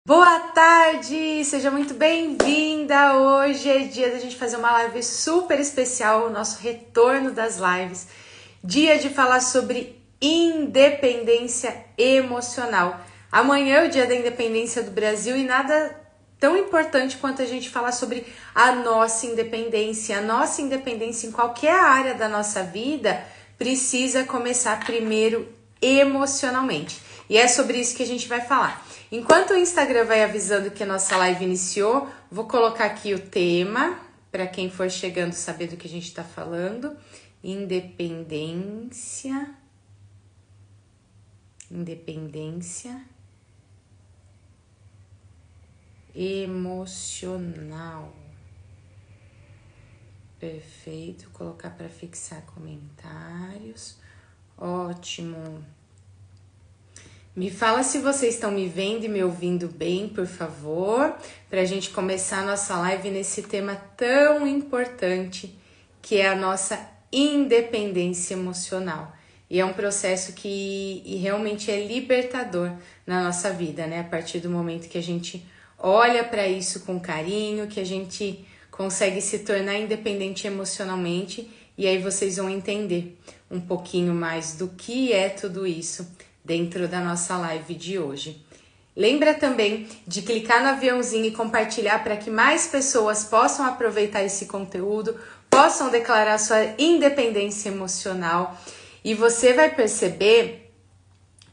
Boa tarde, seja muito bem-vinda. Hoje é dia da gente fazer uma live super especial, o nosso retorno das lives. Dia de falar sobre independência emocional. Amanhã é o dia da independência do Brasil e nada tão importante quanto a gente falar sobre a nossa independência. A nossa independência em qualquer área da nossa vida precisa começar primeiro emocionalmente. E é sobre isso que a gente vai falar. Enquanto o Instagram vai avisando que a nossa live iniciou, vou colocar aqui o tema, para quem for chegando saber do que a gente está falando. Independência emocional. Perfeito, vou colocar para fixar comentários. Ótimo. Me fala se vocês estão me vendo e me ouvindo bem, por favor, para a gente começar a nossa live nesse tema tão importante que é a nossa independência emocional. E é um processo que realmente é libertador na nossa vida, né? A partir do momento que a gente olha para isso com carinho, que a gente consegue se tornar independente emocionalmente, e aí vocês vão entender um pouquinho mais do que é tudo isso dentro da nossa live de hoje. Lembra também de clicar no aviãozinho e compartilhar para que mais pessoas possam aproveitar esse conteúdo, possam declarar sua independência emocional, e você vai perceber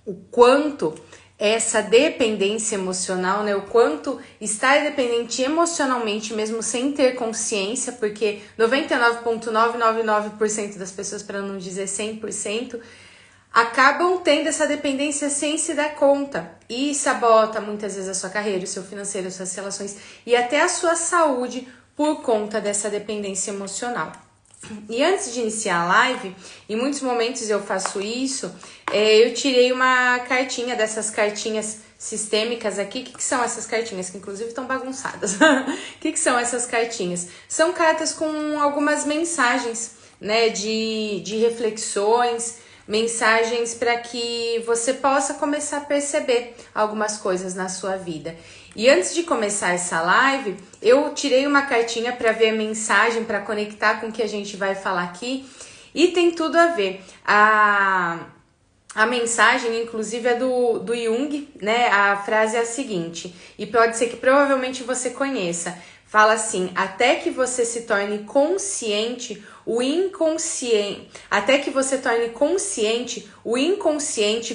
o quanto essa dependência emocional, né, o quanto estar dependente emocionalmente mesmo sem ter consciência, porque 99,999% das pessoas, para não dizer 100%, acabam tendo essa dependência sem se dar conta e sabota muitas vezes a sua carreira, o seu financeiro, as suas relações e até a sua saúde por conta dessa dependência emocional. E antes de iniciar a live, em muitos momentos eu faço isso, eu tirei uma cartinha dessas cartinhas sistêmicas aqui. O que são essas cartinhas? Que inclusive estão bagunçadas. O que são essas cartinhas? São cartas com algumas mensagens, né, de reflexões, mensagens para que você possa começar a perceber algumas coisas na sua vida. E antes de começar essa live, eu tirei uma cartinha para ver a mensagem, para conectar com o que a gente vai falar aqui, e tem tudo a ver. A mensagem, inclusive, é do Jung, né? A frase é a seguinte, e pode ser que provavelmente você conheça. Fala assim: até que você se torne consciente, o inconsciente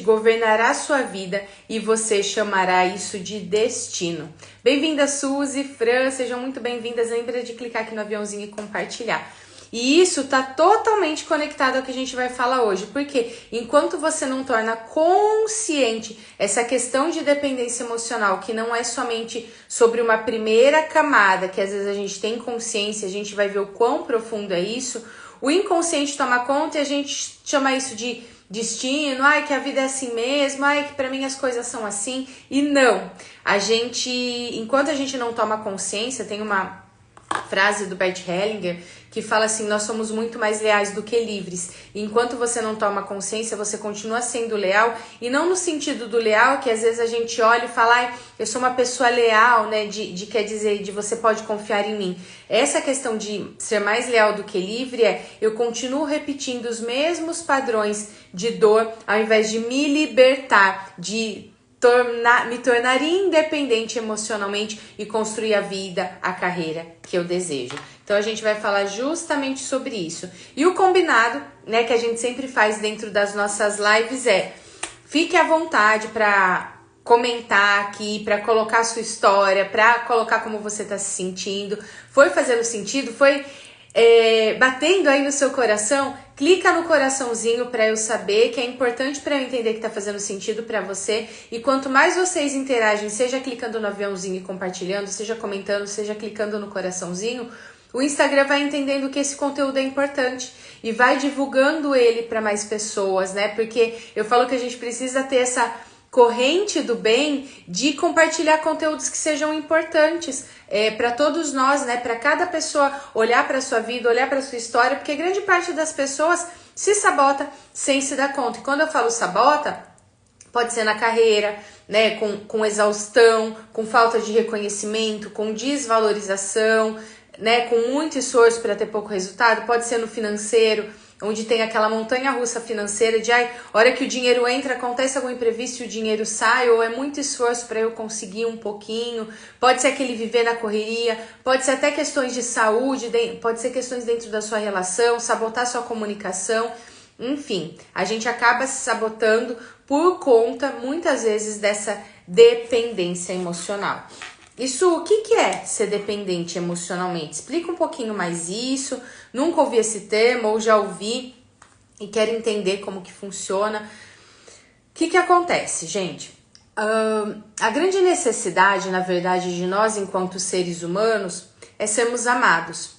governará sua vida e você chamará isso de destino. Bem-vinda, Suzy, Fran, sejam muito bem-vindas. Lembra de clicar aqui no aviãozinho e compartilhar. E isso está totalmente conectado ao que a gente vai falar hoje, porque enquanto você não torna consciente essa questão de dependência emocional, que não é somente sobre uma primeira camada, que às vezes a gente tem consciência, a gente vai ver o quão profundo é isso, o inconsciente toma conta e a gente chama isso de destino, ai, que a vida é assim mesmo, ai, que pra mim as coisas são assim, e não. Enquanto a gente não toma consciência, tem uma frase do Bert Hellinger que fala assim: nós somos muito mais leais do que livres. E enquanto você não toma consciência, você continua sendo leal, e não no sentido do leal que às vezes a gente olha e fala: ai, eu sou uma pessoa leal, né, quer dizer, de você pode confiar em mim. Essa questão de ser mais leal do que livre é: eu continuo repetindo os mesmos padrões de dor, ao invés de me libertar, de me tornar independente emocionalmente e construir a vida, a carreira que eu desejo. Então a gente vai falar justamente sobre isso. E o combinado, né, que a gente sempre faz dentro das nossas lives é: fique à vontade para comentar aqui, para colocar a sua história, para colocar como você está se sentindo. Foi fazendo sentido? Foi batendo aí no seu coração? Clica no coraçãozinho para eu saber, que é importante para eu entender que está fazendo sentido para você. E quanto mais vocês interagem, seja clicando no aviãozinho e compartilhando, seja comentando, seja clicando no coraçãozinho, o Instagram vai entendendo que esse conteúdo é importante e vai divulgando ele para mais pessoas, né? Porque eu falo que a gente precisa ter essa corrente do bem de compartilhar conteúdos que sejam importantes para todos nós, né? Para cada pessoa olhar para sua vida, olhar para sua história, porque grande parte das pessoas se sabota sem se dar conta. E quando eu falo sabota, Pode ser na carreira, né, com exaustão, com falta de reconhecimento, com desvalorização, né, com muito esforço para ter pouco resultado. Pode ser no financeiro, onde tem aquela montanha-russa financeira de hora que o dinheiro entra, acontece algum imprevisto e o dinheiro sai, ou é muito esforço para eu conseguir um pouquinho. Pode ser aquele viver na correria, pode ser até questões de saúde, pode ser questões dentro da sua relação, sabotar sua comunicação. Enfim, a gente acaba se sabotando por conta, muitas vezes, dessa dependência emocional. Isso, o que é ser dependente emocionalmente? Explica um pouquinho mais isso. Nunca ouvi esse termo ou já ouvi e quero entender como que funciona. O que acontece, gente? A grande necessidade, na verdade, de nós enquanto seres humanos é sermos amados.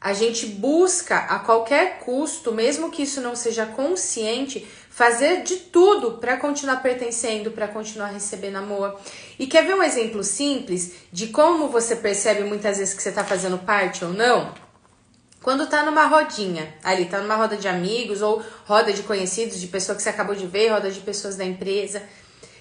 A gente busca a qualquer custo, mesmo que isso não seja consciente, fazer de tudo para continuar pertencendo, para continuar recebendo amor. E quer ver um exemplo simples de como você percebe muitas vezes que você está fazendo parte ou não? Quando tá numa rodinha, ali tá numa roda de amigos ou roda de conhecidos, de pessoa que você acabou de ver, roda de pessoas da empresa.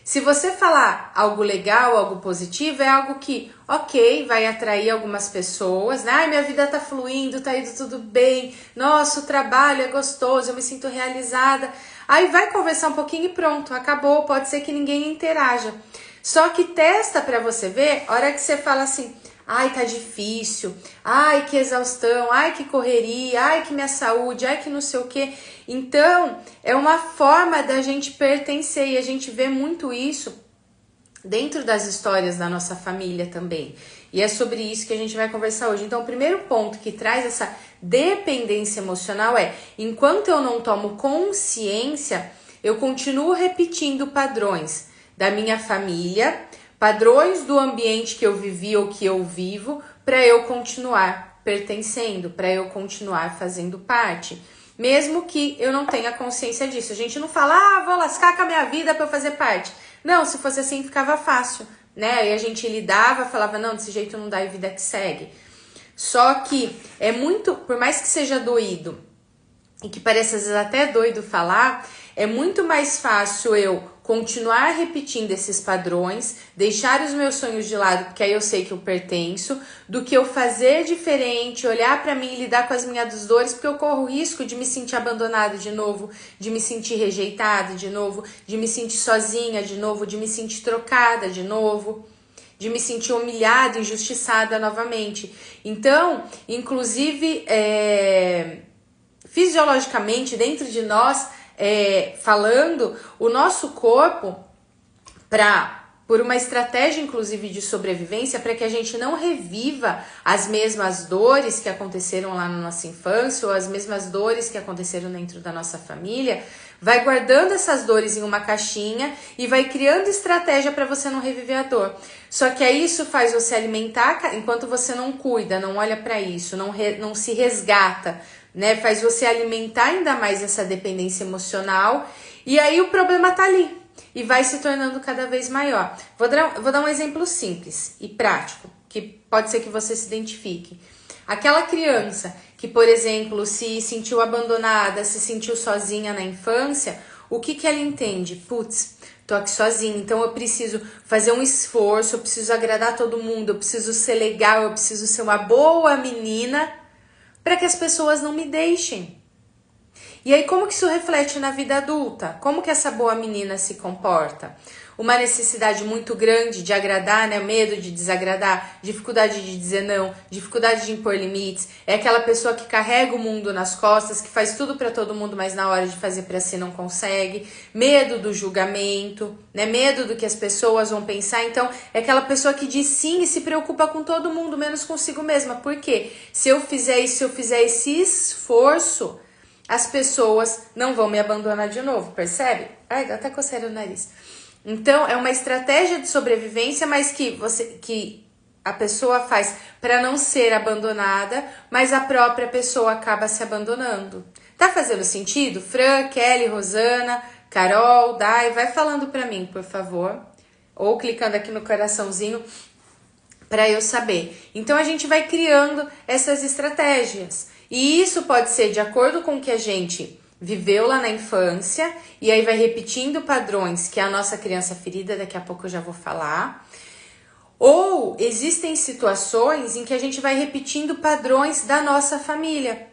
Se você falar algo legal, algo positivo, é algo que, ok, vai atrair algumas pessoas, né? Ai, minha vida tá fluindo, tá indo tudo bem, nossa, o trabalho é gostoso, eu me sinto realizada. Aí vai conversar um pouquinho e pronto, acabou, pode ser que ninguém interaja. Só que testa pra você ver, a hora que você fala assim, ai, tá difícil, ai, que exaustão, ai, que correria, ai, que minha saúde, ai, que não sei o quê. Então, é uma forma da gente pertencer e a gente vê muito isso dentro das histórias da nossa família também. E é sobre isso que a gente vai conversar hoje. Então, o primeiro ponto que traz essa dependência emocional é, enquanto eu não tomo consciência, eu continuo repetindo padrões da minha família, padrões do ambiente que eu vivi ou que eu vivo, para eu continuar pertencendo, para eu continuar fazendo parte. Mesmo que eu não tenha consciência disso. A gente não fala, vou lascar com a minha vida para eu fazer parte. Não, se fosse assim ficava fácil, né? Aí a gente lidava, falava, não, desse jeito não dá e vida que segue. Só que é muito, por mais que seja doído, e que parece às vezes até doido falar, é muito mais fácil eu continuar repetindo esses padrões, deixar os meus sonhos de lado, porque aí eu sei que eu pertenço, do que eu fazer diferente, olhar pra mim e lidar com as minhas dores, porque eu corro o risco de me sentir abandonada de novo, de me sentir rejeitada de novo, de me sentir sozinha de novo, de me sentir trocada de novo, de me sentir humilhada, injustiçada novamente. Então, inclusive, fisiologicamente, dentro de nós, falando, o nosso corpo, por uma estratégia inclusive de sobrevivência, para que a gente não reviva as mesmas dores que aconteceram lá na nossa infância ou as mesmas dores que aconteceram dentro da nossa família, vai guardando essas dores em uma caixinha e vai criando estratégia para você não reviver a dor. Só que aí isso faz você alimentar, enquanto você não cuida, não olha para isso, não se resgata, né? Faz você alimentar ainda mais essa dependência emocional e aí o problema tá ali e vai se tornando cada vez maior. Vou dar um exemplo simples e prático, que pode ser que você se identifique. Aquela criança que, por exemplo, se sentiu abandonada, se sentiu sozinha na infância, o que ela entende? Putz, tô aqui sozinha, então eu preciso fazer um esforço, eu preciso agradar todo mundo, eu preciso ser legal, eu preciso ser uma boa menina para que as pessoas não me deixem. E aí, como que isso reflete na vida adulta? Como que essa boa menina se comporta? Uma necessidade muito grande de agradar, né? Medo de desagradar, dificuldade de dizer não, dificuldade de impor limites. É aquela pessoa que carrega o mundo nas costas, que faz tudo para todo mundo, mas na hora de fazer para si não consegue. Medo do julgamento, né? Medo do que as pessoas vão pensar. Então, é aquela pessoa que diz sim e se preocupa com todo mundo, menos consigo mesma. Por quê? Se eu fizer isso, se eu fizer esse esforço, as pessoas não vão me abandonar de novo, percebe? Ai, dá até coceira no nariz. Então, é uma estratégia de sobrevivência, mas que a pessoa faz para não ser abandonada, mas a própria pessoa acaba se abandonando. Tá fazendo sentido? Fran, Kelly, Rosana, Carol, Dai, vai falando para mim, por favor. Ou clicando aqui no coraçãozinho para eu saber. Então, a gente vai criando essas estratégias. E isso pode ser de acordo com o que a gente viveu lá na infância e aí vai repetindo padrões que é a nossa criança ferida, daqui a pouco eu já vou falar. Ou existem situações em que a gente vai repetindo padrões da nossa família.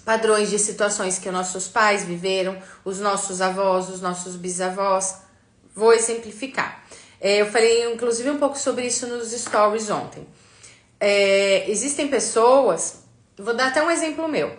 Padrões de situações que os nossos pais viveram, os nossos avós, os nossos bisavós. Vou exemplificar. Eu falei inclusive um pouco sobre isso nos stories ontem. Existem pessoas, vou dar até um exemplo meu.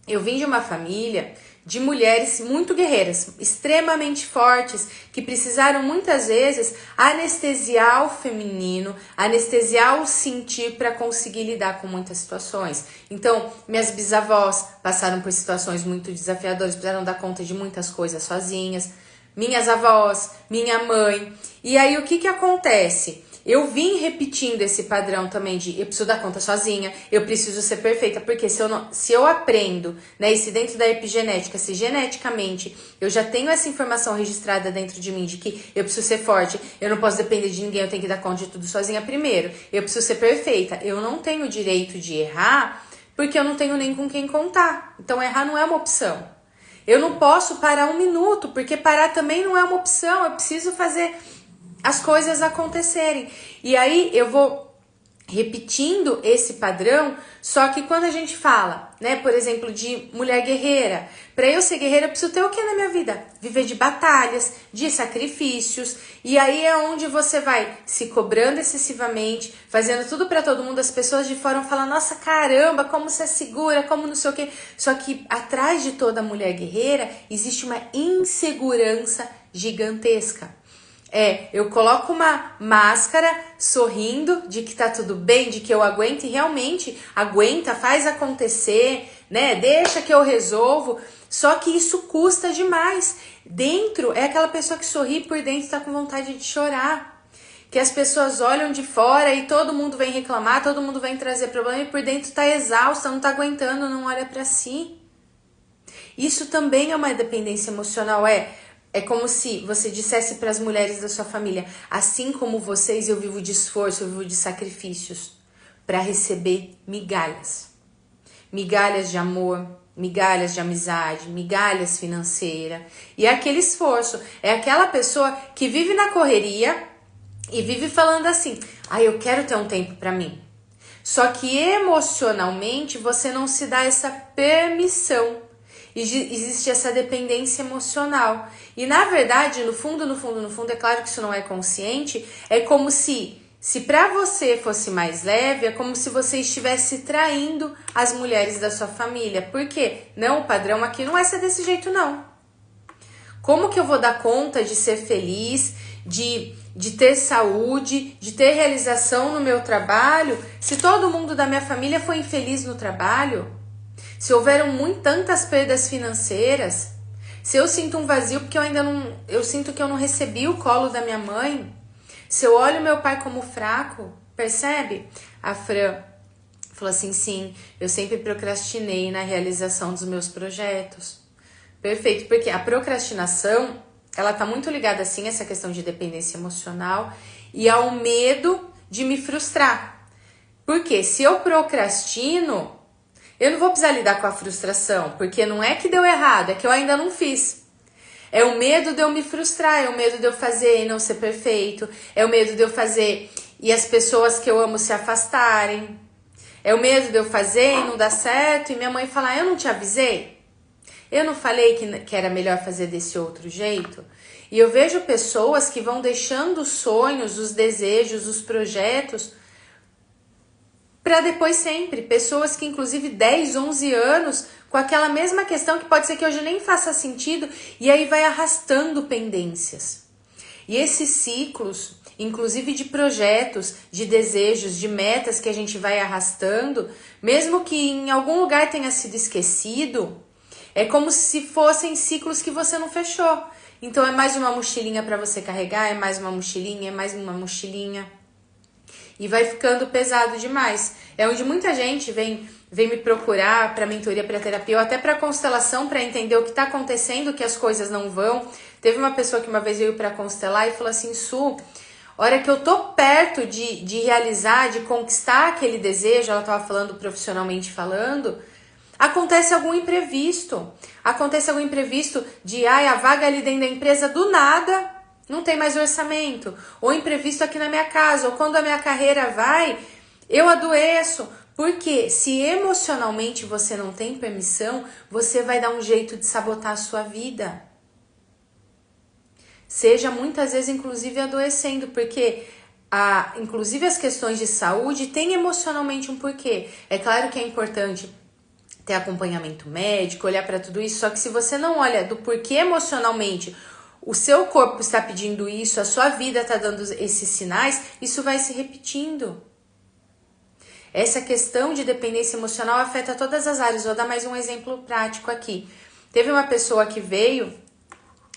Eu vim de uma família de mulheres muito guerreiras, extremamente fortes, que precisaram muitas vezes anestesiar o feminino, anestesiar o sentir para conseguir lidar com muitas situações. Então, minhas bisavós passaram por situações muito desafiadoras, precisaram dar conta de muitas coisas sozinhas, minhas avós, minha mãe. E aí o que acontece? Eu vim repetindo esse padrão também de eu preciso dar conta sozinha, eu preciso ser perfeita, porque se eu aprendo, né, e se dentro da epigenética, se geneticamente eu já tenho essa informação registrada dentro de mim de que eu preciso ser forte, eu não posso depender de ninguém, eu tenho que dar conta de tudo sozinha primeiro, eu preciso ser perfeita, eu não tenho o direito de errar, porque eu não tenho nem com quem contar, então errar não é uma opção. Eu não posso parar um minuto, porque parar também não é uma opção, eu preciso fazer as coisas acontecerem. E aí eu vou repetindo esse padrão, só que quando a gente fala, né, por exemplo, de mulher guerreira, para eu ser guerreira eu preciso ter o que na minha vida? Viver de batalhas, de sacrifícios, e aí é onde você vai se cobrando excessivamente, fazendo tudo para todo mundo, as pessoas de fora vão falar, nossa, caramba, como você é segura, como não sei o quê. Só que atrás de toda mulher guerreira existe uma insegurança gigantesca. Eu coloco uma máscara sorrindo de que tá tudo bem, de que eu aguento e realmente aguenta, faz acontecer, né? Deixa que eu resolvo. Só que isso custa demais. Dentro é aquela pessoa que sorri, por dentro tá com vontade de chorar. Que as pessoas olham de fora e todo mundo vem reclamar, todo mundo vem trazer problema e por dentro tá exausta, não tá aguentando, não olha pra si. Isso também é uma dependência emocional, É como se você dissesse para as mulheres da sua família, assim como vocês, eu vivo de esforço, eu vivo de sacrifícios para receber migalhas. Migalhas de amor, migalhas de amizade, migalhas financeiras. E é aquele esforço, é aquela pessoa que vive na correria e vive falando assim, eu quero ter um tempo para mim. Só que emocionalmente você não se dá essa permissão. Existe essa dependência emocional. E na verdade, no fundo, é claro que isso não é consciente, é como se para você fosse mais leve, é como se você estivesse traindo as mulheres da sua família. Por quê? Não, o padrão aqui não é ser desse jeito, não. Como que eu vou dar conta de ser feliz, de ter saúde, de ter realização no meu trabalho, se todo mundo da minha família foi infeliz no trabalho? Se houveram tantas perdas financeiras, se eu sinto um vazio porque eu sinto que eu não recebi o colo da minha mãe, se eu olho meu pai como fraco, percebe? A Fran falou assim, sim, eu sempre procrastinei na realização dos meus projetos. Perfeito, porque a procrastinação, ela tá muito ligada assim a essa questão de dependência emocional e ao medo de me frustrar. Porque se eu procrastino, eu não vou precisar lidar com a frustração, porque não é que deu errado, é que eu ainda não fiz. É o medo de eu me frustrar, é o medo de eu fazer e não ser perfeito, é o medo de eu fazer e as pessoas que eu amo se afastarem. É o medo de eu fazer e não dar certo e minha mãe falar, eu não te avisei? Eu não falei que era melhor fazer desse outro jeito? E eu vejo pessoas que vão deixando os sonhos, os desejos, os projetos para depois sempre. Pessoas que inclusive 10, 11 anos com aquela mesma questão que pode ser que hoje nem faça sentido e aí vai arrastando pendências. E esses ciclos, inclusive de projetos, de desejos, de metas que a gente vai arrastando, mesmo que em algum lugar tenha sido esquecido, é como se fossem ciclos que você não fechou. Então é mais uma mochilinha para você carregar, é mais uma mochilinha, é mais uma mochilinha. E vai ficando pesado demais. É onde muita gente vem me procurar para mentoria, para terapia, ou até para constelação, para entender o que está acontecendo, que as coisas não vão. Teve uma pessoa que uma vez veio para constelar e falou assim, Su, hora que eu tô perto de realizar, de conquistar aquele desejo, ela estava falando profissionalmente falando, Acontece algum imprevisto. Acontece algum imprevisto de, a vaga ali dentro da empresa do nada, não tem mais orçamento. Ou imprevisto aqui na minha casa, ou quando a minha carreira vai, eu adoeço. Porque se emocionalmente você não tem permissão, você vai dar um jeito de sabotar a sua vida. Seja muitas vezes, inclusive, adoecendo, porque inclusive as questões de saúde têm emocionalmente um porquê. É claro que é importante ter acompanhamento médico, olhar para tudo isso, só que se você não olha do porquê emocionalmente o seu corpo está pedindo isso, a sua vida está dando esses sinais, isso vai se repetindo. Essa questão de dependência emocional afeta todas as áreas. Vou dar mais um exemplo prático aqui. Teve uma pessoa que veio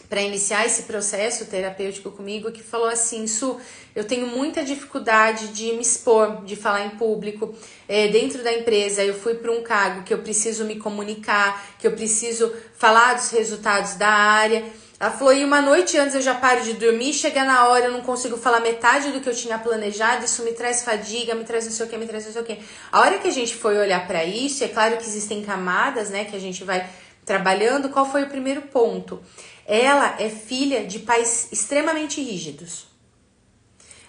para iniciar esse processo terapêutico comigo que falou assim, Su, eu tenho muita dificuldade de me expor, de falar em público. Dentro da empresa eu fui para um cargo que eu preciso me comunicar, que eu preciso falar dos resultados da área. Ela falou, e uma noite antes eu já paro de dormir, chega na hora eu não consigo falar metade do que eu tinha planejado, isso me traz fadiga, me traz não sei o que, me traz não sei o que. A hora que a gente foi olhar para isso, é claro que existem camadas, né, que a gente vai trabalhando, qual foi o primeiro ponto? Ela é filha de pais extremamente rígidos.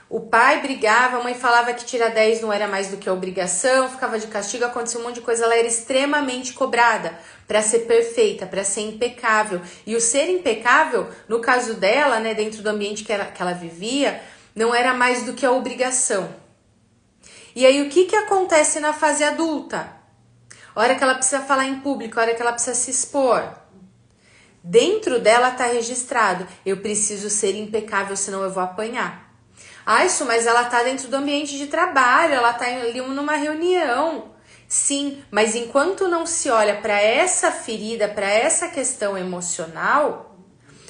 O pai brigava, a mãe falava que tirar 10 não era mais do que obrigação, ficava de castigo, acontecia um monte de coisa. Ela era extremamente cobrada para ser perfeita, para ser impecável. E o ser impecável, no caso dela, né, dentro do ambiente que ela vivia, não era mais do que a obrigação. E aí o que acontece na fase adulta? A hora que ela precisa falar em público, a hora que ela precisa se expor. Dentro dela está registrado, eu preciso ser impecável, senão eu vou apanhar. Isso, mas ela está dentro do ambiente de trabalho, ela está ali numa reunião. Sim, mas enquanto não se olha para essa ferida, para essa questão emocional,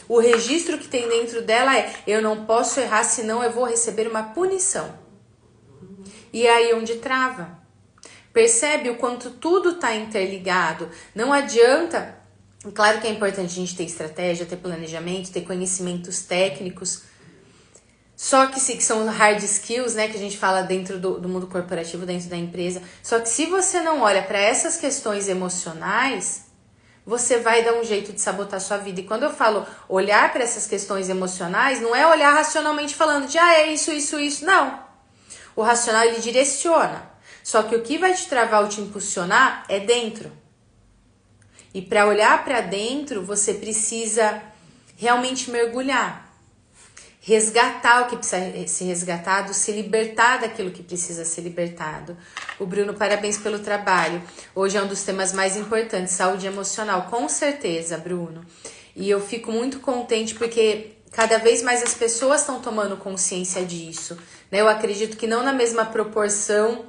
o registro que tem dentro dela é, eu não posso errar, senão eu vou receber uma punição. E é aí onde trava. Percebe o quanto tudo está interligado. Não adianta... Claro que é importante a gente ter estratégia, ter planejamento, ter conhecimentos técnicos, só que são hard skills, né, que a gente fala dentro do mundo corporativo, dentro da empresa. Só que se você não olha para essas questões emocionais, você vai dar um jeito de sabotar a sua vida. E quando eu falo olhar para essas questões emocionais, não é olhar racionalmente falando de é isso, não. O racional ele direciona, só que o que vai te travar ou te impulsionar é dentro. E para olhar para dentro, você precisa realmente mergulhar, resgatar o que precisa ser resgatado, se libertar daquilo que precisa ser libertado. O Bruno, parabéns pelo trabalho. Hoje é um dos temas mais importantes, saúde emocional, com certeza, Bruno. E eu fico muito contente porque cada vez mais as pessoas estão tomando consciência disso, né? Eu acredito que não na mesma proporção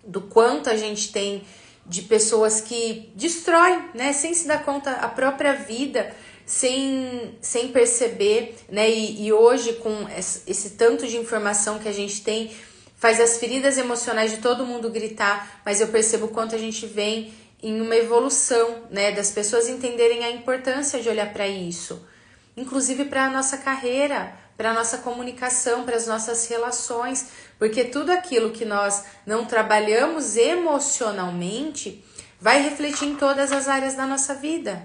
do quanto a gente tem de pessoas que destroem, né, sem se dar conta, a própria vida, sem perceber, né, e hoje com esse tanto de informação que a gente tem, faz as feridas emocionais de todo mundo gritar, mas eu percebo o quanto a gente vem em uma evolução, né, das pessoas entenderem a importância de olhar para isso, inclusive para a nossa carreira, para a nossa comunicação, para as nossas relações, porque tudo aquilo que nós não trabalhamos emocionalmente vai refletir em todas as áreas da nossa vida.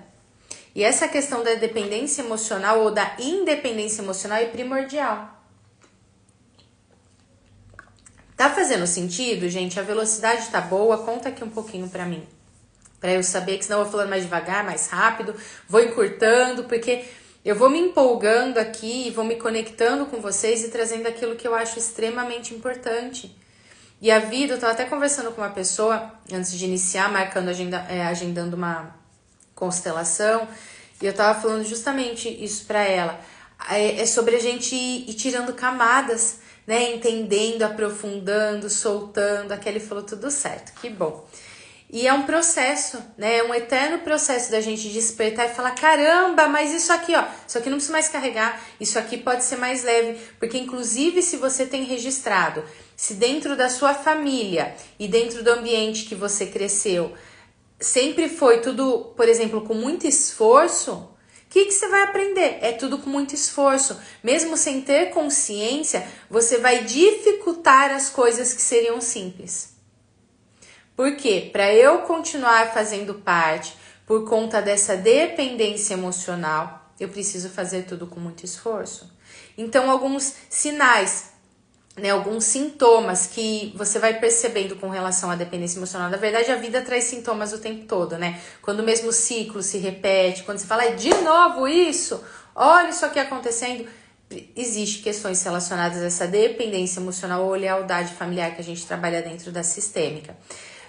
E essa questão da dependência emocional ou da independência emocional é primordial. Tá fazendo sentido, gente? A velocidade tá boa? Conta aqui um pouquinho para mim, para eu saber, que senão eu vou falando mais devagar, mais rápido, vou encurtando, porque eu vou me empolgando aqui e vou me conectando com vocês e trazendo aquilo que eu acho extremamente importante. E a vida, eu estava até conversando com uma pessoa antes de iniciar, marcando, agendando uma constelação, e eu estava falando justamente isso para ela. É sobre a gente ir tirando camadas, né? Entendendo, aprofundando, soltando. A Kelly falou tudo certo, que bom. E é um processo, né? É um eterno processo da gente despertar e falar, caramba, mas isso aqui, ó, isso aqui não precisa mais carregar, isso aqui pode ser mais leve, porque inclusive se você tem registrado, se dentro da sua família e dentro do ambiente que você cresceu, sempre foi tudo, por exemplo, com muito esforço, o que você vai aprender? É tudo com muito esforço. Mesmo sem ter consciência, você vai dificultar as coisas que seriam simples. Por quê? Para eu continuar fazendo parte, por conta dessa dependência emocional, eu preciso fazer tudo com muito esforço. Então, alguns sinais, né, alguns sintomas que você vai percebendo com relação à dependência emocional. Na verdade, a vida traz sintomas o tempo todo, né? Quando o mesmo ciclo se repete, quando você fala, de novo isso, olha isso aqui acontecendo. Existem questões relacionadas a essa dependência emocional ou lealdade familiar que a gente trabalha dentro da sistêmica.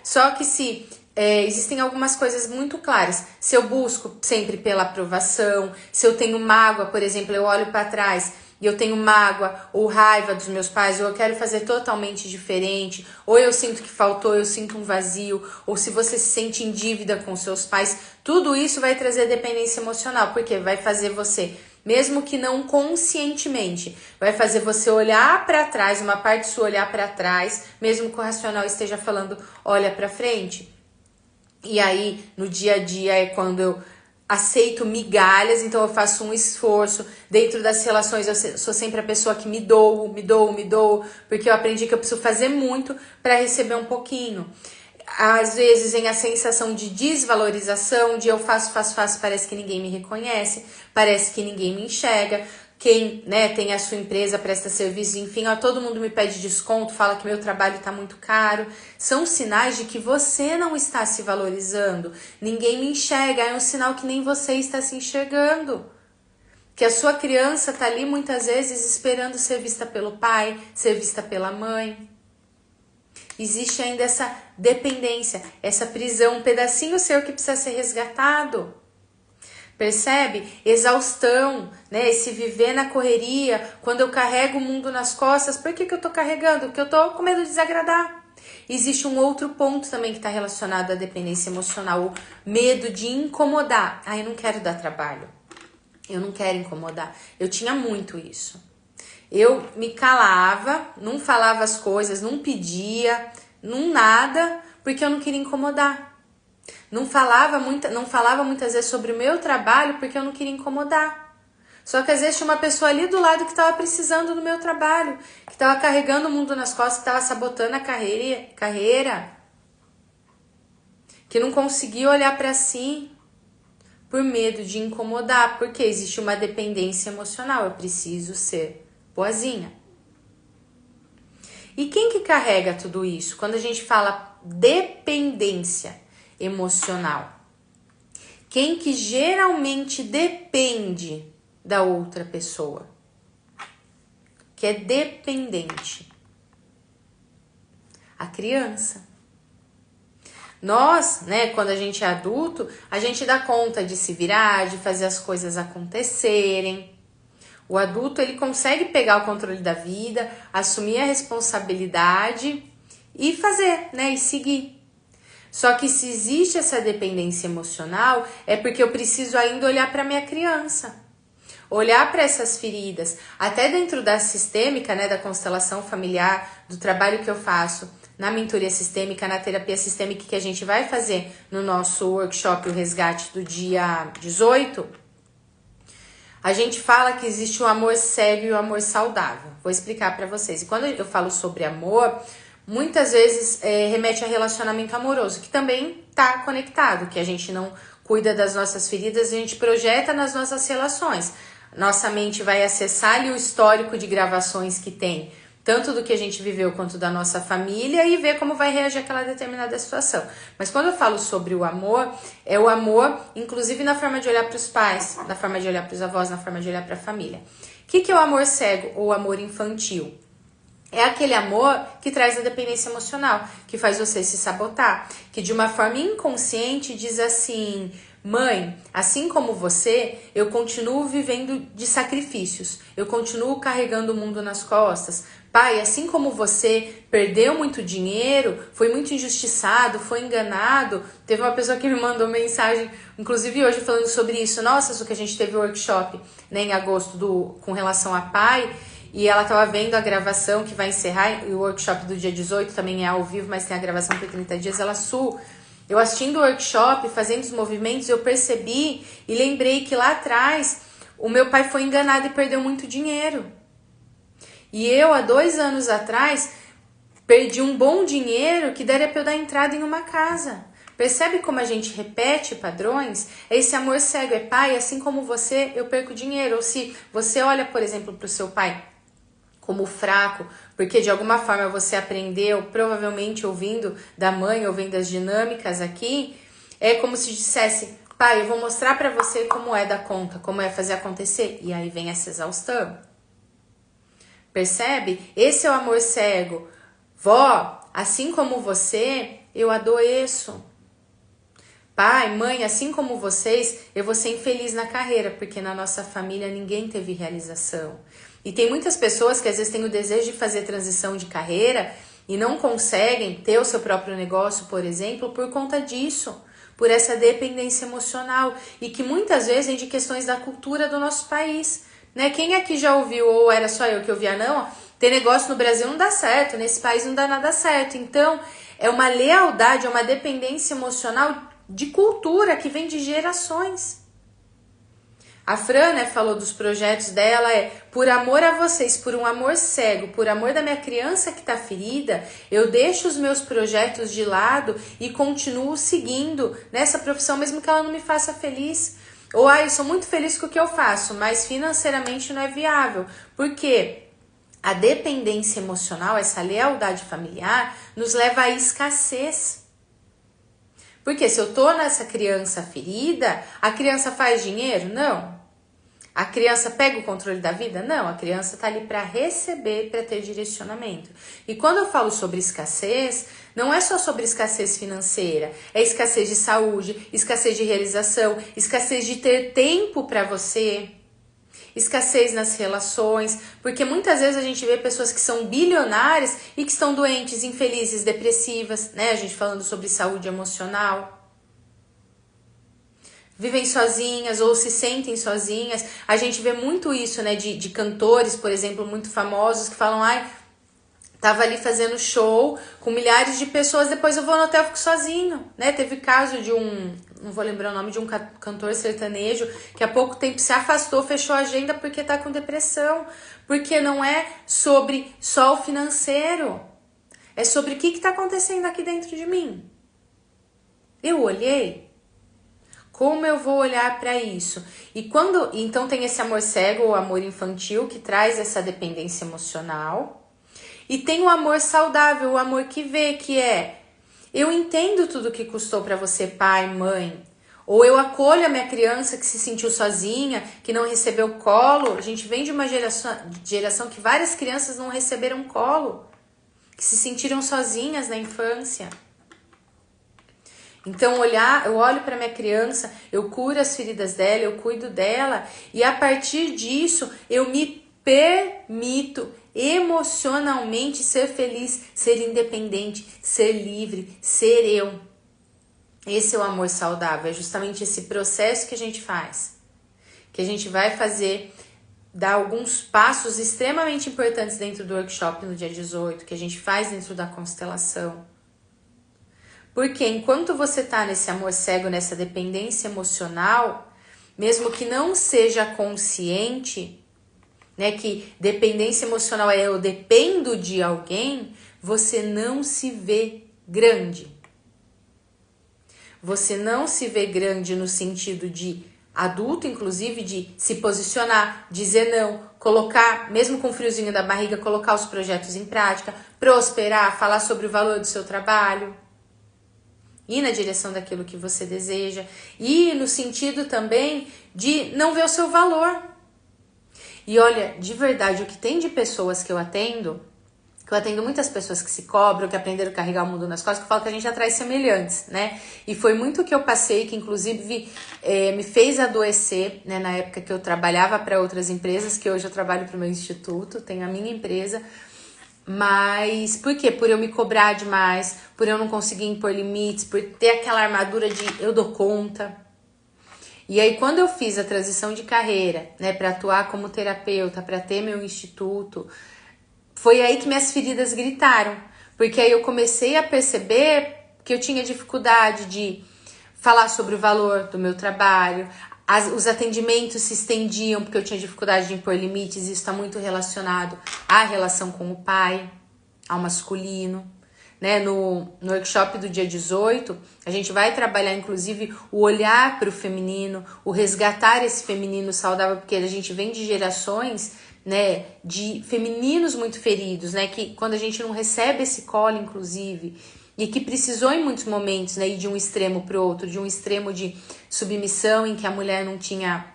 Só que se existem algumas coisas muito claras. Se eu busco sempre pela aprovação, se eu tenho mágoa, por exemplo, eu olho para trás e eu tenho mágoa ou raiva dos meus pais, ou eu quero fazer totalmente diferente, ou eu sinto que faltou, eu sinto um vazio, ou se você se sente em dívida com seus pais, tudo isso vai trazer dependência emocional, porque vai fazer você, mesmo que não conscientemente, vai fazer você olhar para trás, uma parte sua olhar para trás, mesmo que o racional esteja falando, olha para frente. E aí, no dia a dia, é quando eu aceito migalhas, então eu faço um esforço. Dentro das relações, eu sou sempre a pessoa que me dou, porque eu aprendi que eu preciso fazer muito para receber um pouquinho. Às vezes vem a sensação de desvalorização, de eu faço, parece que ninguém me reconhece, parece que ninguém me enxerga. Quem, né, tem a sua empresa, presta serviço, enfim, ó, todo mundo me pede desconto, fala que meu trabalho está muito caro. São sinais de que você não está se valorizando. Ninguém me enxerga, é um sinal que nem você está se enxergando. Que a sua criança está ali muitas vezes esperando ser vista pelo pai, ser vista pela mãe. Existe ainda essa dependência, essa prisão, um pedacinho seu que precisa ser resgatado. Percebe? Exaustão, né? Esse viver na correria, quando eu carrego o mundo nas costas. Por que eu tô carregando? Porque eu tô com medo de desagradar. Existe um outro ponto também que está relacionado à dependência emocional, o medo de incomodar. Ah, eu não quero dar trabalho. Eu não quero incomodar. Eu tinha muito isso. Eu me calava, não falava as coisas, não pedia, não nada, porque eu não queria incomodar. Não falava muitas vezes sobre o meu trabalho porque eu não queria incomodar. Só que às vezes tinha uma pessoa ali do lado que estava precisando do meu trabalho, que estava carregando o mundo nas costas, que estava sabotando a carreira, que não conseguia olhar para si por medo de incomodar, porque existe uma dependência emocional, eu preciso ser boazinha. E quem que carrega tudo isso? Quando a gente fala dependência emocional, quem que geralmente depende da outra pessoa, que é dependente? A criança. Nós, né, quando a gente é adulto, a gente dá conta de se virar, de fazer as coisas acontecerem. O adulto, ele consegue pegar o controle da vida, assumir a responsabilidade e fazer, né, e seguir. Só que se existe essa dependência emocional, é porque eu preciso ainda olhar para minha criança. Olhar para essas feridas, até dentro da sistêmica, né, da constelação familiar, do trabalho que eu faço na mentoria sistêmica, na terapia sistêmica que a gente vai fazer no nosso workshop, o resgate do dia 18, a gente fala que existe o amor cego e o amor saudável. Vou explicar para vocês. E quando eu falo sobre amor, muitas vezes remete a relacionamento amoroso, que também está conectado, que a gente não cuida das nossas feridas, a gente projeta nas nossas relações. Nossa mente vai acessar ali o histórico de gravações que tem, tanto do que a gente viveu quanto da nossa família, e ver como vai reagir aquela determinada situação. Mas quando eu falo sobre o amor, é o amor, inclusive na forma de olhar para os pais, na forma de olhar para os avós, na forma de olhar para a família. O que é o amor cego ou amor infantil? É aquele amor que traz a dependência emocional, que faz você se sabotar, que de uma forma inconsciente diz assim: mãe, assim como você, eu continuo vivendo de sacrifícios, eu continuo carregando o mundo nas costas. Pai, assim como você perdeu muito dinheiro, foi muito injustiçado, foi enganado. Teve uma pessoa que me mandou mensagem, inclusive hoje, falando sobre isso. Nossa, isso que a gente teve o workshop, né, em agosto com relação a pai. E ela estava vendo a gravação que vai encerrar, e o workshop do dia 18 também é ao vivo, mas tem a gravação por 30 dias, eu assistindo o workshop, fazendo os movimentos, eu percebi e lembrei que lá atrás o meu pai foi enganado e perdeu muito dinheiro. E eu, há 2 anos atrás, Perdi um bom dinheiro que daria para eu dar entrada em uma casa. Percebe como a gente repete padrões? Esse amor cego é pai, assim como você, eu perco dinheiro. Ou se você olha, por exemplo, para o seu pai como fraco, porque de alguma forma você aprendeu, provavelmente ouvindo da mãe, ouvindo as dinâmicas aqui, é como se dissesse, pai, eu vou mostrar para você como é dar conta, como é fazer acontecer. E aí vem essa exaustão. Percebe? Esse é o amor cego. Vó, assim como você, eu adoeço. Pai, mãe, assim como vocês, eu vou ser infeliz na carreira, porque na nossa família ninguém teve realização. E tem muitas pessoas que às vezes têm o desejo de fazer transição de carreira e não conseguem ter o seu próprio negócio, por exemplo, por conta disso, por essa dependência emocional e que muitas vezes vem de questões da cultura do nosso país, né? Quem aqui já ouviu, ou era só eu que ouvia, não, ter negócio no Brasil não dá certo, nesse país não dá nada certo. Então, é uma lealdade, é uma dependência emocional de cultura que vem de gerações. A Fran, né, falou dos projetos dela, por amor a vocês, por um amor cego, por amor da minha criança que tá ferida, eu deixo os meus projetos de lado e continuo seguindo nessa profissão, mesmo que ela não me faça feliz. Ou, eu sou muito feliz com o que eu faço, mas financeiramente não é viável. Por quê? A dependência emocional, essa lealdade familiar, nos leva à escassez. Porque se eu tô nessa criança ferida, a criança faz dinheiro? Não. A criança pega o controle da vida? Não. A criança tá ali para receber, para ter direcionamento. E quando eu falo sobre escassez, não é só sobre escassez financeira. É escassez de saúde, escassez de realização, escassez de ter tempo para você. Escassez nas relações, porque muitas vezes a gente vê pessoas que são bilionárias e que estão doentes, infelizes, depressivas, né? A gente falando sobre saúde emocional. Vivem sozinhas ou se sentem sozinhas. A gente vê muito isso, né? De cantores, por exemplo, muito famosos que falam, tava ali fazendo show com milhares de pessoas, depois eu vou no hotel e fico sozinho, né? Teve caso de não vou lembrar o nome, de um cantor sertanejo que há pouco tempo se afastou, fechou a agenda porque tá com depressão. Porque não é sobre só o financeiro. É sobre o que tá acontecendo aqui dentro de mim. Eu olhei. Como eu vou olhar para isso? Então tem esse amor cego ou amor infantil que traz essa dependência emocional. E tem o amor saudável, o amor que vê, que é, eu entendo tudo que custou para você, pai, mãe. Ou eu acolho a minha criança que se sentiu sozinha, que não recebeu colo. A gente vem de uma geração que várias crianças não receberam colo, que se sentiram sozinhas na infância. Então eu olho para minha criança, eu curo as feridas dela, eu cuido dela. E a partir disso, eu me permito emocionalmente ser feliz, ser independente, ser livre, ser eu. Esse é o amor saudável, é justamente esse processo que a gente faz. Que a gente vai fazer, dar alguns passos extremamente importantes dentro do workshop no dia 18, que a gente faz dentro da constelação. Porque enquanto você tá nesse amor cego, nessa dependência emocional, mesmo que não seja consciente, né, que dependência emocional é eu dependo de alguém, você não se vê grande. Você não se vê grande no sentido de adulto, inclusive, de se posicionar, dizer não, colocar, mesmo com o friozinho da barriga, colocar os projetos em prática, prosperar, falar sobre o valor do seu trabalho, ir na direção daquilo que você deseja, e no sentido também de não ver o seu valor. E olha, de verdade, o que tem de pessoas que eu atendo muitas pessoas que se cobram, que aprenderam a carregar o mundo nas costas, que falam que a gente atrai semelhantes, né? E foi muito o que eu passei, que inclusive me fez adoecer, né? Na época que eu trabalhava para outras empresas, que hoje eu trabalho para o meu instituto, tenho a minha empresa. Mas por quê? Por eu me cobrar demais, por eu não conseguir impor limites, por ter aquela armadura de eu dou conta. E aí, quando eu fiz a transição de carreira, né, para atuar como terapeuta, para ter meu instituto, foi aí que minhas feridas gritaram. Porque aí eu comecei a perceber que eu tinha dificuldade de falar sobre o valor do meu trabalho, os atendimentos se estendiam porque eu tinha dificuldade de impor limites, e isso está muito relacionado à relação com o pai. ao masculino. Né? No workshop do dia 18, a gente vai trabalhar inclusive o olhar para o feminino, o resgatar esse feminino saudável, porque a gente vem de gerações, né, de femininos muito feridos, né, que quando a gente não recebe esse colo, inclusive, e que precisou em muitos momentos, né, ir de um extremo para o outro, de um extremo de submissão em que a mulher não tinha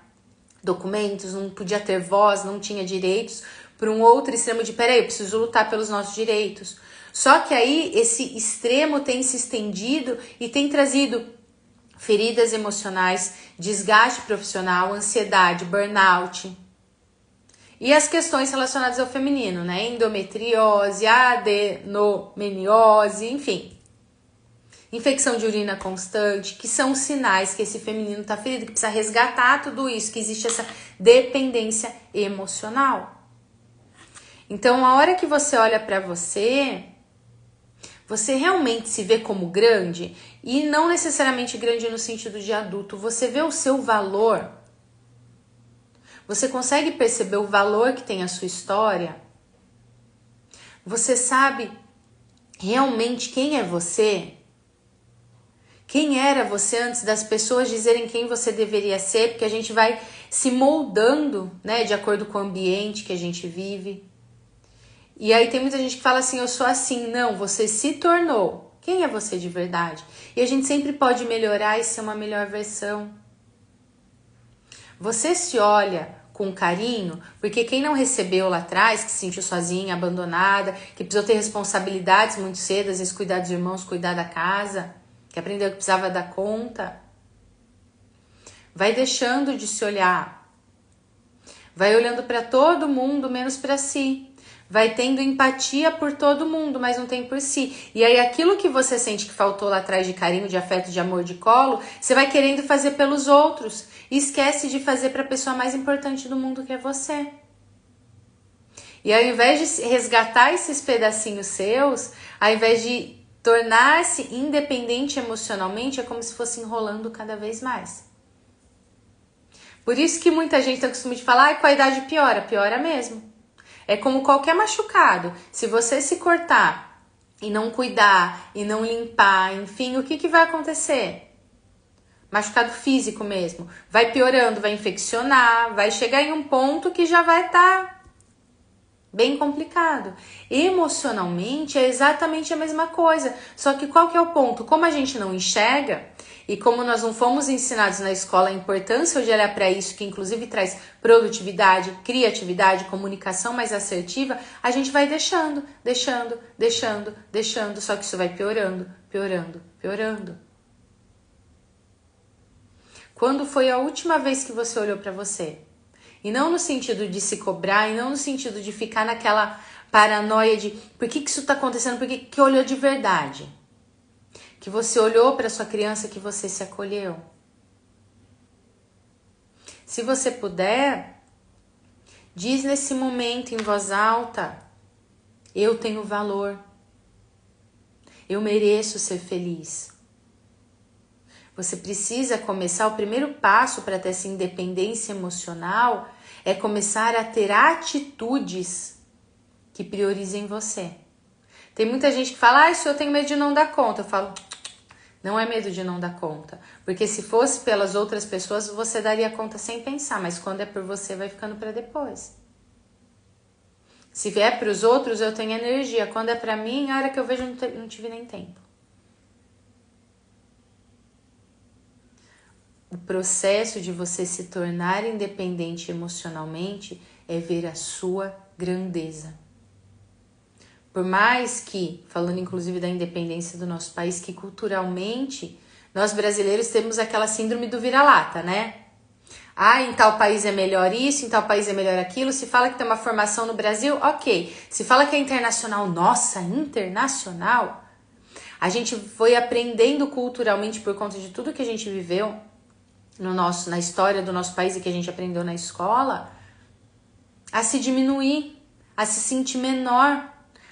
documentos, não podia ter voz, não tinha direitos, para um outro extremo de, peraí, eu preciso lutar pelos nossos direitos. Só que aí esse extremo tem se estendido e tem trazido feridas emocionais, desgaste profissional, ansiedade, burnout. E as questões relacionadas ao feminino, né? Endometriose, adenomeniose, enfim. Infecção de urina constante, que são sinais que esse feminino tá ferido, que precisa resgatar tudo isso, que existe essa dependência emocional. Então, a hora que você olha para você realmente se vê como grande, e não necessariamente grande no sentido de adulto, você vê o seu valor. Você consegue perceber o valor que tem a sua história? Você sabe realmente quem é você? Quem era você antes das pessoas dizerem quem você deveria ser? Porque a gente vai se moldando, né, de acordo com o ambiente que a gente vive. E aí tem muita gente que fala assim, eu sou assim. Não, você se tornou. Quem é você de verdade? E a gente sempre pode melhorar e ser uma melhor versão. Você se olha com carinho, porque quem não recebeu lá atrás, que se sentiu sozinha, abandonada, que precisou ter responsabilidades muito cedo, às vezes cuidar dos irmãos, cuidar da casa, que aprendeu que precisava dar conta, vai deixando de se olhar. Vai olhando para todo mundo, menos para si. Vai tendo empatia por todo mundo, mas não tem por si. E aí aquilo que você sente que faltou lá atrás de carinho, de afeto, de amor, de colo, você vai querendo fazer pelos outros. E esquece de fazer para a pessoa mais importante do mundo, que é você. E ao invés de resgatar esses pedacinhos seus, ao invés de tornar-se independente emocionalmente, é como se fosse enrolando cada vez mais. Por isso que muita gente tem o costume de falar, com a idade piora. Piora mesmo. É como qualquer machucado. Se você se cortar e não cuidar, e não limpar, enfim, o que vai acontecer? Machucado físico mesmo. Vai piorando, vai infeccionar, vai chegar em um ponto que já vai estar bem complicado. Emocionalmente é exatamente a mesma coisa. Só que qual que é o ponto? Como a gente não enxerga, e como nós não fomos ensinados na escola a importância de olhar para isso, que inclusive traz produtividade, criatividade, comunicação mais assertiva, a gente vai deixando. Só que isso vai piorando. Quando foi a última vez que você olhou para você? E não no sentido de se cobrar, e não no sentido de ficar naquela paranoia de por que isso está acontecendo, por que olhou de verdade? Que você olhou para sua criança, que você se acolheu. Se você puder, diz nesse momento em voz alta, eu tenho valor. Eu mereço ser feliz. Você precisa começar, o primeiro passo para ter essa independência emocional é começar a ter atitudes que priorizem você. Tem muita gente que fala, isso eu tenho medo de não dar conta. Eu falo, não é medo de não dar conta. Porque se fosse pelas outras pessoas, você daria conta sem pensar. Mas quando é por você, vai ficando para depois. Se vier para os outros, eu tenho energia. Quando é para mim, a hora que eu vejo, não tive nem tempo. O processo de você se tornar independente emocionalmente é ver a sua grandeza. Por mais que, falando inclusive da independência do nosso país, que culturalmente nós brasileiros temos aquela síndrome do vira-lata, né? Ah, em tal país é melhor isso, em tal país é melhor aquilo. Se fala que tem uma formação no Brasil, ok. Se fala que é internacional, nossa, internacional. A gente foi aprendendo culturalmente por conta de tudo que a gente viveu na história do nosso país e que a gente aprendeu na escola, a se diminuir, a se sentir menor,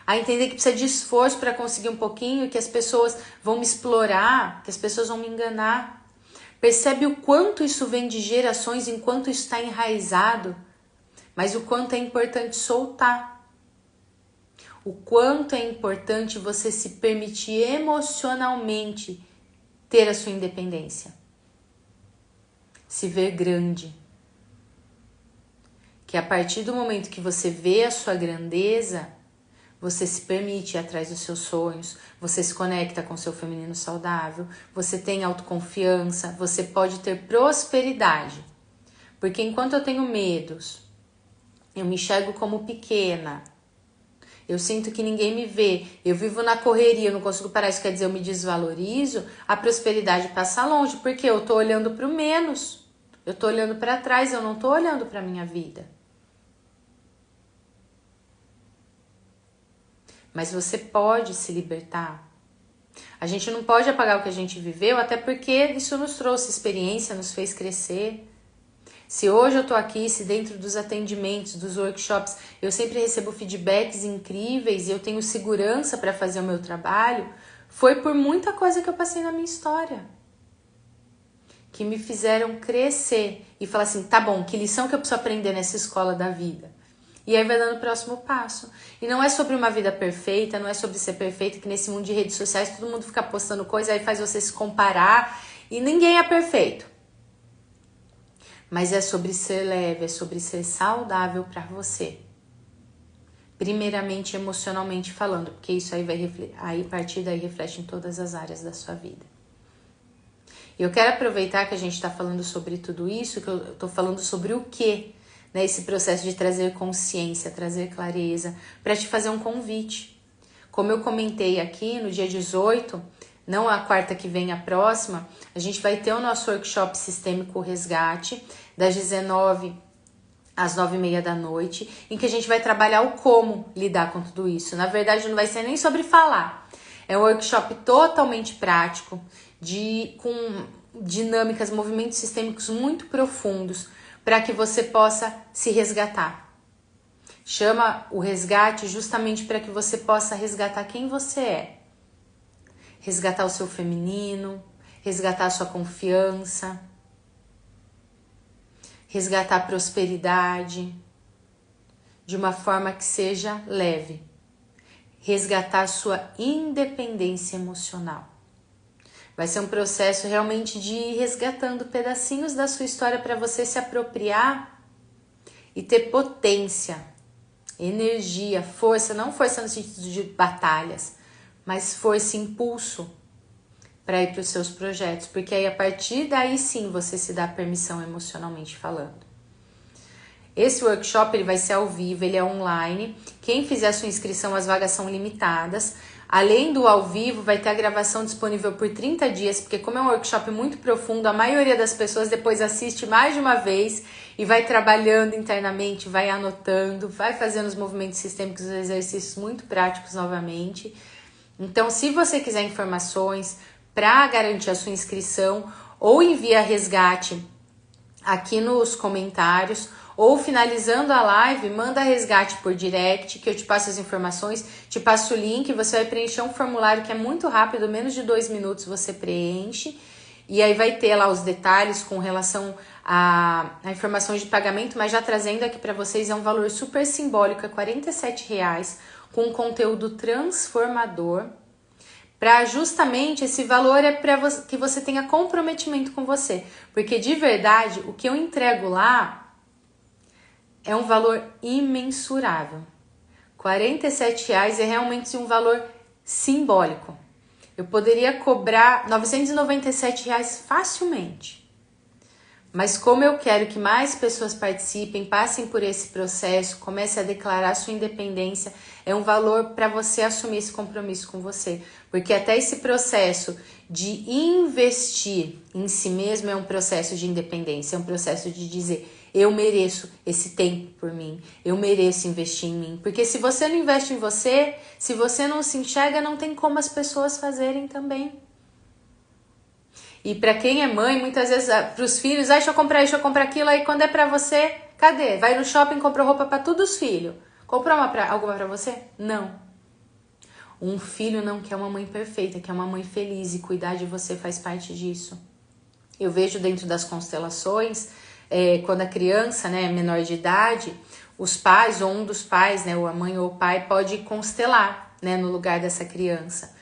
a entender que precisa de esforço para conseguir um pouquinho, que as pessoas vão me explorar, que as pessoas vão me enganar. Percebe o quanto isso vem de gerações, enquanto isso está enraizado, mas o quanto é importante soltar. o quanto é importante você se permitir emocionalmente ter a sua independência. Se ver grande. Que a partir do momento que você vê a sua grandeza, você se permite ir atrás dos seus sonhos, você se conecta com o seu feminino saudável, você tem autoconfiança, você pode ter prosperidade. Porque enquanto eu tenho medos, eu me enxergo como pequena, eu sinto que ninguém me vê, eu vivo na correria, eu não consigo parar, isso quer dizer eu me desvalorizo, a prosperidade passa longe, porque eu tô olhando para o menos, eu tô olhando para trás, eu não tô olhando para minha vida. Mas você pode se libertar. A gente não pode apagar o que a gente viveu, até porque isso nos trouxe experiência, nos fez crescer. Se hoje eu tô aqui, se dentro dos atendimentos, dos workshops, eu sempre recebo feedbacks incríveis e eu tenho segurança para fazer o meu trabalho, foi por muita coisa que eu passei na minha história. Que me fizeram crescer e falar assim, tá bom, que lição que eu preciso aprender nessa escola da vida? E aí vai dando o próximo passo. E não é sobre uma vida perfeita, não é sobre ser perfeita, que nesse mundo de redes sociais todo mundo fica postando coisa, aí faz você se comparar e ninguém é perfeito. Mas é sobre ser leve, é sobre ser saudável para você. Primeiramente emocionalmente falando, porque isso aí a partir daí reflete em todas as áreas da sua vida. E eu quero aproveitar que a gente está falando sobre tudo isso, que eu estou falando sobre o quê? Né, esse processo de trazer consciência, trazer clareza, para te fazer um convite. Como eu comentei aqui, no dia 18, não a quarta que vem, a próxima, a gente vai ter o nosso workshop Sistêmico Resgate, das 19 às 9h30 da noite, em que a gente vai trabalhar o como lidar com tudo isso. Na verdade, não vai ser nem sobre falar. É um workshop totalmente prático, com dinâmicas, movimentos sistêmicos muito profundos, para que você possa se resgatar. Chama o resgate justamente para que você possa resgatar quem você é. Resgatar o seu feminino, resgatar a sua confiança, resgatar a prosperidade de uma forma que seja leve. Resgatar a sua independência emocional. Vai ser um processo realmente de ir resgatando pedacinhos da sua história para você se apropriar e ter potência, energia, força, não força no sentido de batalhas, mas força e impulso para ir para os seus projetos, porque aí a partir daí sim você se dá permissão emocionalmente falando. Esse workshop ele vai ser ao vivo, ele é online, quem fizer a sua inscrição, as vagas são limitadas. Além do ao vivo, vai ter a gravação disponível por 30 dias, porque como é um workshop muito profundo, a maioria das pessoas depois assiste mais de uma vez e vai trabalhando internamente, vai anotando, vai fazendo os movimentos sistêmicos, os exercícios muito práticos novamente. Então, se você quiser informações para garantir a sua inscrição, ou envia resgate aqui nos comentários, ou finalizando a live, manda resgate por direct, que eu te passo as informações, te passo o link, você vai preencher um formulário que é muito rápido, menos de 2 minutos você preenche, e aí vai ter lá os detalhes com relação a informações de pagamento, mas já trazendo aqui para vocês, é um valor super simbólico, é R$47, com um conteúdo transformador, para justamente esse valor é para que você tenha comprometimento com você, porque de verdade, o que eu entrego lá é um valor imensurável. R$47 é realmente um valor simbólico. Eu poderia cobrar R$997 facilmente. Mas como eu quero que mais pessoas participem, passem por esse processo, comecem a declarar sua independência, é um valor para você assumir esse compromisso com você. Porque até esse processo de investir em si mesmo é um processo de independência, é um processo de dizer... Eu mereço esse tempo por mim, eu mereço investir em mim. Porque se você não investe em você, se você não se enxerga, não tem como as pessoas fazerem também. E para quem é mãe, muitas vezes, para os filhos, deixa eu comprar isso, deixa eu comprar aquilo, aí quando é para você, cadê? Vai no shopping, compra roupa para todos os filhos. Comprou alguma para você? Não. Um filho não quer uma mãe perfeita, quer uma mãe feliz, e cuidar de você faz parte disso. Eu vejo dentro das constelações... quando a criança, né, é menor de idade, os pais ou um dos pais, né, ou a mãe ou o pai, pode constelar, né, no lugar dessa criança.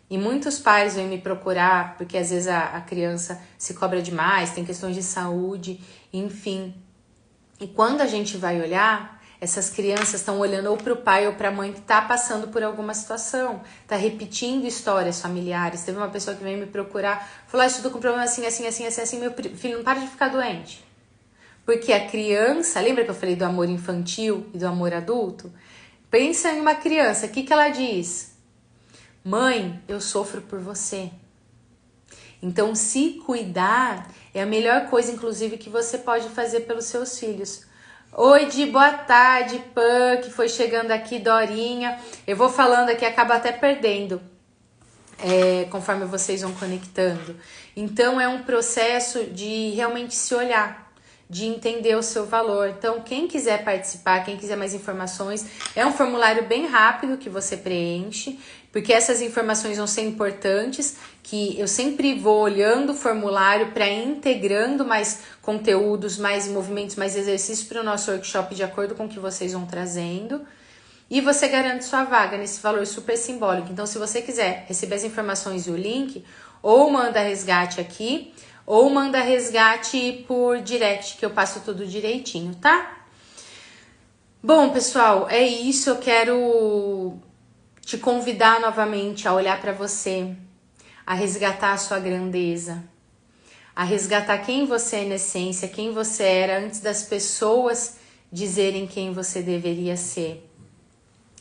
E muitos pais vêm me procurar porque às vezes a criança se cobra demais, tem questões de saúde, enfim. E quando a gente vai olhar, essas crianças estão olhando ou para o pai ou para a mãe que está passando por alguma situação, está repetindo histórias familiares. Teve uma pessoa que veio me procurar, falou: estou com problema assim, meu filho não para de ficar doente. Porque a criança, lembra que eu falei do amor infantil e do amor adulto? Pensa em uma criança, o que ela diz? Mãe, eu sofro por você. Então, se cuidar é a melhor coisa, inclusive, que você pode fazer pelos seus filhos. Oi, Di, boa tarde, Pan, que foi chegando aqui, Dorinha. Eu vou falando aqui, acaba até perdendo, conforme vocês vão conectando. Então, é um processo de realmente se olhar, de entender o seu valor. Então, quem quiser participar, quem quiser mais informações, é um formulário bem rápido que você preenche, porque essas informações vão ser importantes, que eu sempre vou olhando o formulário para integrando mais conteúdos, mais movimentos, mais exercícios para o nosso workshop de acordo com o que vocês vão trazendo. E você garante sua vaga nesse valor super simbólico. Então, se você quiser receber as informações e o link, ou manda resgate aqui, ou manda resgate por direct, que eu passo tudo direitinho, tá? Bom, pessoal, é isso. Eu quero te convidar novamente a olhar para você, a resgatar a sua grandeza, a resgatar quem você é na essência, quem você era antes das pessoas dizerem quem você deveria ser.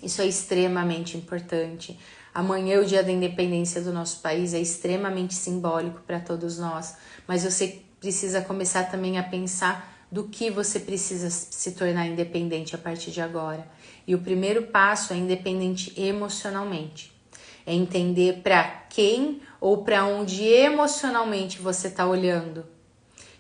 Isso é extremamente importante. Amanhã é o dia da independência do nosso país, é extremamente simbólico para todos nós, mas você precisa começar também a pensar do que você precisa se tornar independente a partir de agora. E o primeiro passo é independente emocionalmente. É entender para quem ou para onde emocionalmente você está olhando,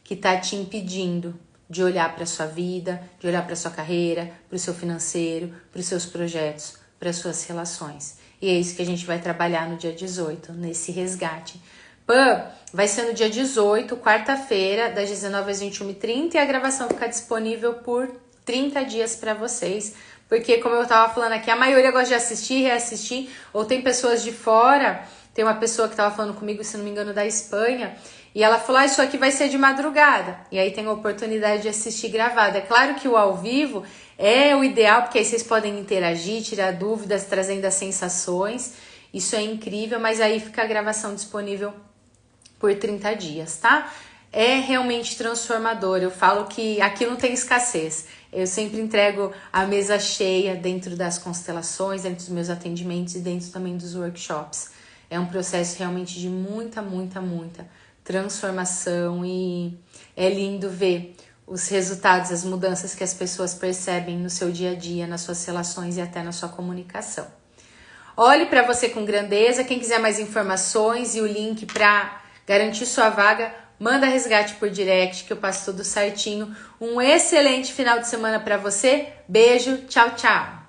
que está te impedindo de olhar para a sua vida, de olhar para a sua carreira, para o seu financeiro, para os seus projetos, para as suas relações. E é isso que a gente vai trabalhar no dia 18, nesse resgate. Pã, vai ser no dia 18, quarta-feira, das 19 às 21h30, e a gravação fica disponível por 30 dias para vocês. Porque, como eu tava falando aqui, a maioria gosta de assistir, reassistir, ou tem pessoas de fora. Tem uma pessoa que tava falando comigo, se não me engano, da Espanha, e ela falou: isso aqui vai ser de madrugada. E aí tem a oportunidade de assistir gravado. É claro que o ao vivo é o ideal, porque aí vocês podem interagir, tirar dúvidas, trazendo as sensações. Isso é incrível, mas aí fica a gravação disponível por 30 dias, tá? É realmente transformador. Eu falo que aqui não tem escassez. Eu sempre entrego a mesa cheia dentro das constelações, dentro dos meus atendimentos e dentro também dos workshops. É um processo realmente de muita transformação, e é lindo ver os resultados, as mudanças que as pessoas percebem no seu dia a dia, nas suas relações e até na sua comunicação. Olhe para você com grandeza. Quem quiser mais informações e o link para garantir sua vaga, manda resgate por direct, que eu passo tudo certinho. Um excelente final de semana para você. Beijo, tchau, tchau.